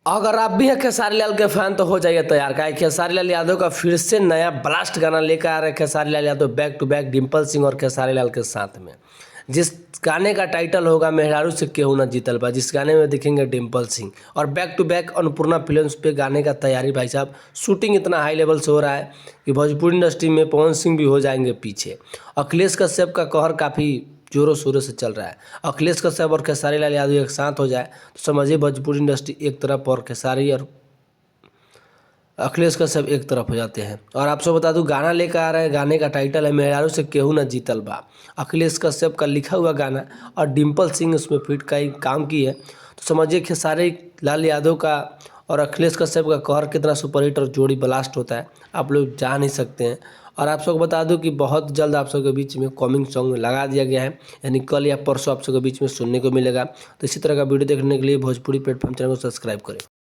अगर आप भी हैं खेसारी लाल के फैन तो हो जाइए तैयार का खेसारी लाल यादव का फिर से नया ब्लास्ट गाना लेकर आ रहे हैं Khesari Lal Yadav back to back Dimple Singh और खेसारी लाल के साथ में। जिस गाने का टाइटल होगा मेहरारू से केहू ना जीतल बा, जिस गाने में दिखेंगे डिम्पल सिंह और back to back Annapurna films पे गाने का तैयारी भाई साहब शूटिंग इतना हाई लेवल से हो रहा है कि भोजपुरी इंडस्ट्री में पवन सिंह भी हो जाएंगे पीछे। अखिलेश कश्यप का कहर काफ़ी जोरों शोरों से चल रहा है। अखिलेश कश्यप और खेसारी लाल यादव एक साथ हो जाए तो समझिए भोजपुरी इंडस्ट्री एक तरफ और खेसारी और अखिलेश कश्यप एक तरफ हो जाते हैं। और आप सब बता दूं गाना लेकर आ रहे हैं, गाने का टाइटल है मेहरारू से केहू ना जीतल बा। अखिलेश कश्यप का लिखा हुआ गाना और डिम्पल सिंह उसमें फिट का ही काम की है, तो समझिए खेसारी लाल यादव का और अखिलेश कश्यप का कहर कितना सुपरहिट और जोड़ी ब्लास्ट होता है आप लोग जान ही सकते हैं। और आप सबको बता दूं कि बहुत जल्द आप सबके बीच में कॉमिंग सॉन्ग में लगा दिया गया है, यानी कल या परसों आप सबके बीच में सुनने को मिलेगा। तो इसी तरह का वीडियो देखने के लिए भोजपुरी प्लेटफॉर्म चैनल को सब्सक्राइब करें।